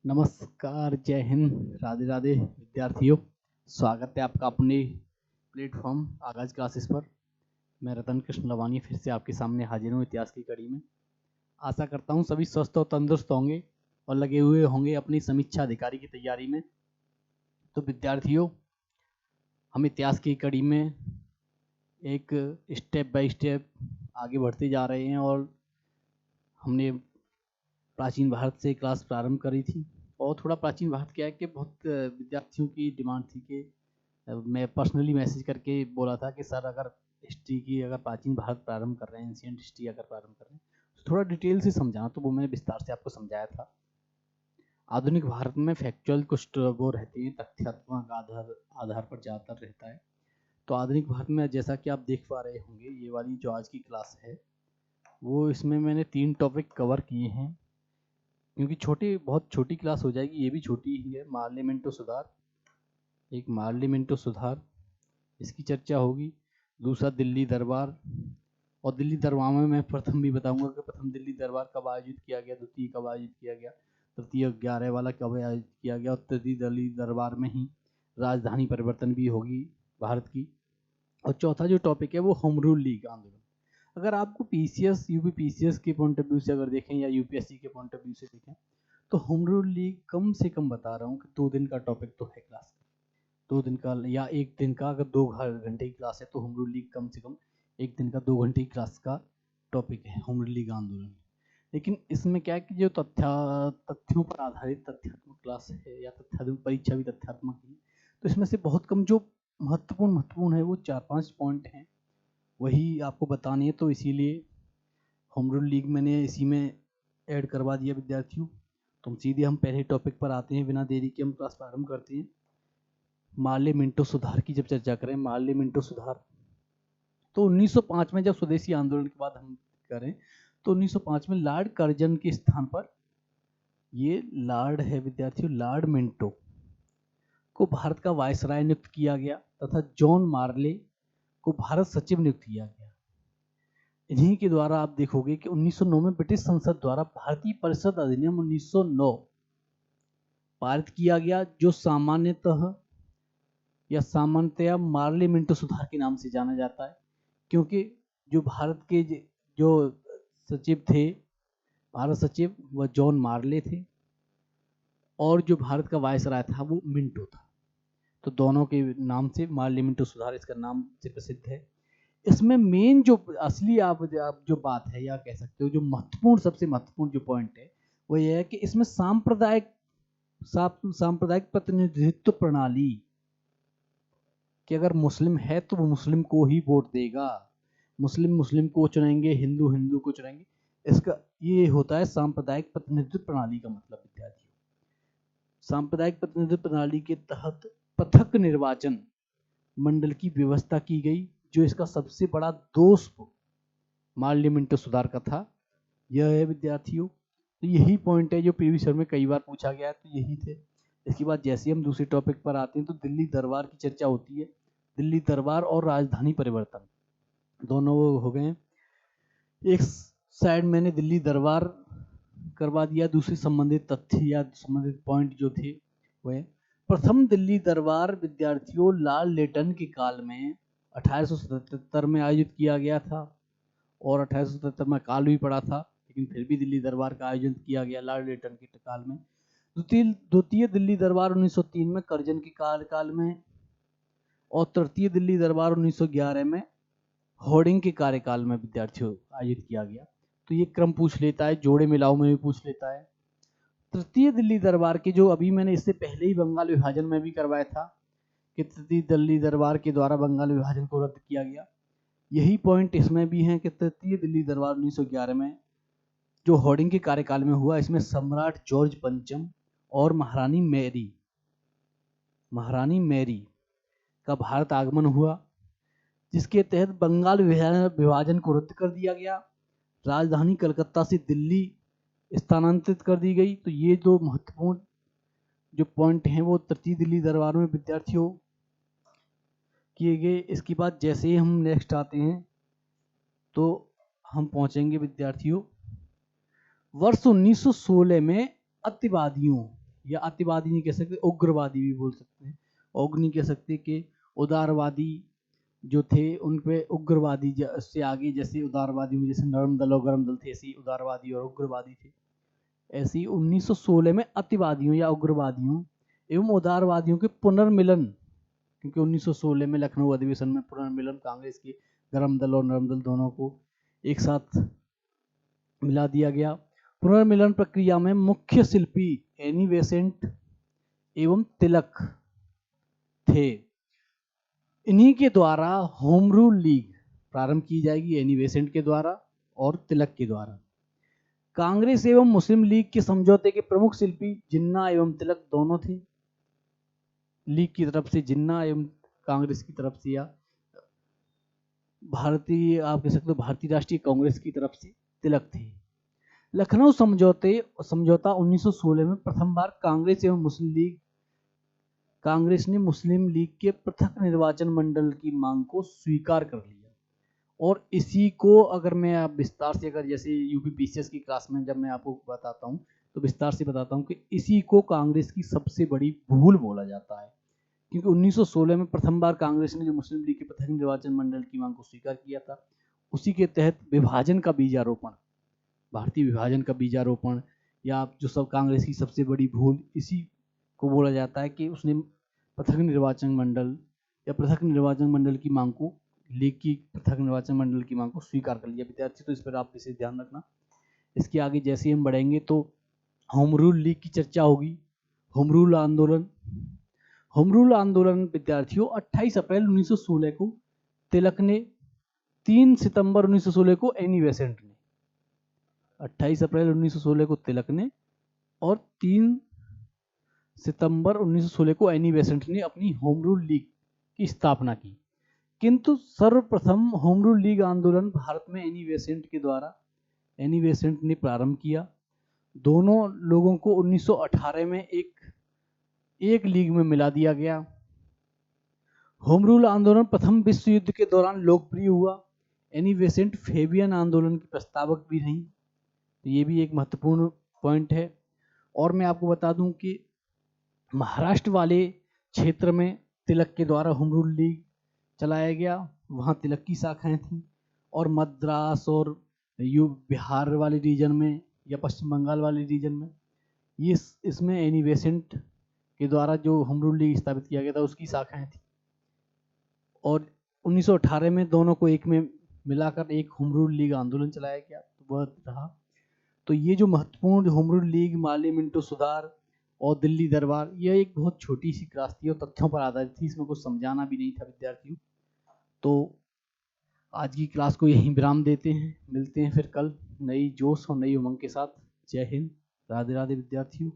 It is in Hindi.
नमस्कार, जय हिंद, राधे राधे विद्यार्थियों। स्वागत है आपका अपने प्लेटफॉर्म आगाज क्लासेस पर। मैं रतन कृष्ण लवानी फिर से आपके सामने हाजिर हूँ इतिहास की कड़ी में। आशा करता हूँ सभी स्वस्थ और तंदुरुस्त होंगे और लगे हुए होंगे अपनी समीक्षा अधिकारी की तैयारी में। तो विद्यार्थियों, हम इतिहास की कड़ी में एक स्टेप बाय स्टेप आगे बढ़ते जा रहे हैं और हमने प्राचीन भारत से क्लास प्रारंभ करी थी। और थोड़ा प्राचीन भारत क्या है कि बहुत विद्यार्थियों की डिमांड थी कि मैं पर्सनली मैसेज करके बोला था कि सर अगर हिस्ट्री की अगर प्राचीन भारत प्रारंभ कर रहे हैं, एंशिएंट हिस्ट्री अगर प्रारंभ कर रहे हैं तो थोड़ा डिटेल से समझाना। तो वो मैंने विस्तार से आपको समझाया था। आधुनिक भारत में फैक्चुअल कुछ वो रहते हैं, तथ्यात्मक आधार पर ज़्यादातर रहता है। तो आधुनिक भारत में जैसा कि आप देख पा रहे होंगे, ये वाली जो आज की क्लास है वो इसमें मैंने 3 टॉपिक कवर किए हैं, क्योंकि बहुत छोटी क्लास हो जाएगी। ये भी छोटी ही है। मार्लिमेंटो सुधार, एक मार्लिमेंटो सुधार, इसकी चर्चा होगी। दूसरा दिल्ली दरबार, और दिल्ली दरबार में मैं प्रथम भी बताऊंगा कि प्रथम दिल्ली दरबार कब आयोजित किया गया, द्वितीय कब आयोजित किया गया, तृतीय 11 वाला कब आयोजित किया गया, और तृतीय दिल्ली दरबार में ही राजधानी परिवर्तन भी होगी भारत की। और चौथा जो टॉपिक है वो होम रूल लीग आंदोलन। अगर आपको पीसीएस यूपी पीसीएस के पॉइंट ऑफ व्यू से अगर देखें या यूपीएससी के पॉइंट ऑफ व्यू से देखें तो होम रूल लीग कम से कम बता रहा हूँ कि 2 दिन का टॉपिक तो है क्लास का। 2 दिन का या 1 दिन का, अगर 2 घंटे की क्लास है तो होम रूल लीग कम से कम 1 दिन का 2 घंटे की क्लास का टॉपिक है होम रूल लीग आंदोलन। लेकिन इसमें क्या है कि जो तथ्यों पर आधारित तथ्यात्मक क्लास है या तथ्यात्मक परीक्षा भी तथ्यात्मक है, तो इसमें से बहुत कम जो महत्वपूर्ण है वो 4-5 पॉइंट हैं, वही आपको बताने हैं। तो इसीलिए होम रूल लीग मैंने इसी में ऐड करवा दिया विद्यार्थियों। तो सीधे हम पहले टॉपिक पर आते हैं, बिना देरी के हम क्लास प्रारंभ करते हैं। मार्लिमेंटो सुधार की जब चर्चा करें, मार्लिमेंटो सुधार तो 1905 में जब स्वदेशी आंदोलन के बाद हम करें तो 1905 में लॉर्ड कर्जन के स्थान पर, ये लॉर्ड है विद्यार्थियों, लॉर्ड मिंटो को भारत का वायसराय नियुक्त किया गया तथा जॉन मार्ले को भारत सचिव नियुक्त किया गया। इन्हीं के द्वारा आप देखोगे कि 1909 में ब्रिटिश संसद द्वारा भारतीय परिषद अधिनियम 1909 पारित किया गया, जो सामान्यतया मार्लिमेंटो सुधार के नाम से जाना जाता है, क्योंकि जो भारत के जो सचिव थे, भारत सचिव, वह जॉन मार्ले थे और जो भारत का वायसराय था वो मिंटो था। तो दोनों के नाम से मार्लिमेंटो सुधार इसका नाम से प्रसिद्ध है। इसमें मेन जो असली आप जो बात है या कह सकते हो जो महत्वपूर्ण, सबसे महत्वपूर्ण जो पॉइंट है वो ये है कि इसमें सांप्रदायिक प्रतिनिधित्व प्रणाली, कि अगर मुस्लिम है तो वो मुस्लिम को ही वोट देगा, मुस्लिम को चुनेंगे, हिंदू को चुनेंगे। इसका ये होता है सांप्रदायिक प्रतिनिधित्व प्रणाली का मतलब विद्यार्थी। सांप्रदायिक प्रतिनिधित्व प्रणाली के तहत पृथक निर्वाचन मंडल की व्यवस्था की गई, जो इसका सबसे बड़ा दोष मार्लिमेंटो सुधार का था। यह है विद्यार्थियों, तो यही पॉइंट है जो प्रीवियस ईयर में कई बार पूछा गया है, तो यही थे। इसके बाद जैसे हम दूसरे टॉपिक पर आते हैं तो दिल्ली दरबार की चर्चा होती है। दिल्ली दरबार और राजधानी परिवर्तन दोनों हो गए। एक साइड मैंने दिल्ली दरबार करवा दिया, दूसरी संबंधित तथ्य या संबंधित पॉइंट जो थे वह प्रथम दिल्ली दरबार विद्यार्थियों लॉर्ड लेटन के काल में 1877 में आयोजित किया गया था, और 1877 में काल भी पड़ा था, लेकिन फिर भी दिल्ली दरबार का आयोजन किया गया लॉर्ड लेटन के काल में। द्वितीय दिल्ली दरबार 1903 में कर्जन के कार्यकाल में, और तृतीय दिल्ली दरबार 1911 में होर्डिंग के कार्यकाल में विद्यार्थियों आयोजित किया गया। तो ये क्रम पूछ लेता है, जोड़े मिलाओ में भी पूछ लेता है। तृतीय दिल्ली दरबार के जो अभी मैंने इससे पहले ही बंगाल विभाजन में भी करवाया था कि तृतीय दिल्ली दरबार के द्वारा बंगाल विभाजन को रद्द किया गया, यही पॉइंट इसमें भी है कि तृतीय दिल्ली दरबार 1911 में जो होर्डिंग के कार्यकाल में हुआ, इसमें सम्राट जॉर्ज पंचम और महारानी मैरी का भारत आगमन हुआ, जिसके तहत बंगाल विभाजन को रद्द कर दिया गया, राजधानी कलकत्ता से दिल्ली स्थानांतरित कर दी गई। तो ये दो महत्वपूर्ण जो पॉइंट हैं वो तृतीय दिल्ली दरबार में विद्यार्थियों किए गए। इसके बाद जैसे ही हम नेक्स्ट आते हैं तो हम पहुंचेंगे विद्यार्थियों वर्ष 1916 में अतिवादियों या अतिवादी नहीं कह सकते, उग्रवादी भी बोल सकते हैं। उग्र नहीं कह सकते कि उदारवादी जो थे उन पे उग्रवादी से आगे, जैसे उदारवादी में जैसे नरम दल और गरम दल थे, ऐसे ही उदारवादी और उग्रवादी थे। ऐसे ही 1916 में अतिवादियों या उग्रवादियों एवं उदारवादियों के पुनर्मिलन, क्योंकि 1916 में लखनऊ अधिवेशन में पुनर्मिलन कांग्रेस के गरम दल और नरम दल दोनों को एक साथ मिला दिया गया। पुनर्मिलन प्रक्रिया में मुख्य शिल्पी एनी बेसेंट एवं तिलक थे। इन्हीं के द्वारा होम रूल लीग प्रारंभ की जाएगी, एनी बेसेंट के द्वारा और तिलक के द्वारा। कांग्रेस एवं मुस्लिम लीग के समझौते के प्रमुख शिल्पी जिन्ना एवं तिलक दोनों थे। लीग की तरफ से जिन्ना एवं कांग्रेस की तरफ से, या भारतीय आप कह सकते हो भारतीय राष्ट्रीय कांग्रेस की तरफ से तिलक थे। लखनऊ समझौता 1916 में प्रथम बार कांग्रेस ने मुस्लिम लीग के पृथक निर्वाचन मंडल की मांग को स्वीकार कर लिया। और इसी को अगर मैं आप विस्तार से, अगर जैसे यूपी पीसीएस की क्लास में जब मैं आपको बताता हूँ तो विस्तार से बताता हूँ कि इसी को कांग्रेस की सबसे बड़ी भूल बोला जाता है। क्योंकि 1916 में प्रथम बार कांग्रेस ने जो मुस्लिम लीग के पृथक निर्वाचन मंडल की मांग को स्वीकार किया था, उसी के तहत विभाजन का बीजारोपण, भारतीय विभाजन का बीजारोपण, या जो सब कांग्रेस की सबसे बड़ी भूल, इसी को बोला जाता है कि उसने पृथक निर्वाचन मंडल की मांग को, लीग की पृथक निर्वाचन मंडल की मांग को स्वीकार कर लिया। विद्यार्थी तो इस पर आप विशेष ध्यान रखना। इसके आगे जैसे हम बढ़ेंगे तो होम रूल लीग की चर्चा होगी। होम रूल आंदोलन विद्यार्थियों 28 अप्रैल 1916 को तिलक ने, 3 सितंबर 1916 को एनी बेसेंट ने, 28 अप्रैल 1916 को तिलक ने और 3 सितंबर 1916 को एनी बेसेंट ने अपनी होम रूल लीग की स्थापना की। किंतु सर्वप्रथम होम रूल लीग आंदोलन भारत में एनी बेसेंट ने प्रारंभ किया। दोनों लोगों को 1918 में एक लीग में मिला दिया गया। होम रूल आंदोलन प्रथम विश्व युद्ध के दौरान लोकप्रिय हुआ। एनी बेसेंट फेबियन आंदोलन की प्रस्तावक भी रही। तो ये भी एक महत्वपूर्ण पॉइंट है। और मैं आपको बता दूं कि महाराष्ट्र वाले क्षेत्र में तिलक के द्वारा होम रूल लीग चलाया गया, वहाँ तिलक की शाखाएं थीं। और मद्रास और बिहार वाले रीजन में या पश्चिम बंगाल वाले रीजन में इसमें एनी बेसेंट के द्वारा जो होम रूल लीग स्थापित किया गया था उसकी शाखाएं थी। और 1918 में दोनों को एक में मिलाकर एक होम रूल लीग आंदोलन चलाया गया, तो वह रहा। तो ये जो महत्वपूर्ण होम रूल लीग, माली मिंटो सुधार और दिल्ली दरबार, यह एक बहुत छोटी सी क्लास थी और तथ्यों पर आधारित थी, इसमें कुछ समझाना भी नहीं था विद्यार्थियों। तो आज की क्लास को यहीं विराम देते हैं, मिलते हैं फिर कल नई जोश और नई उमंग के साथ। जय हिंद, राधे राधे विद्यार्थियों।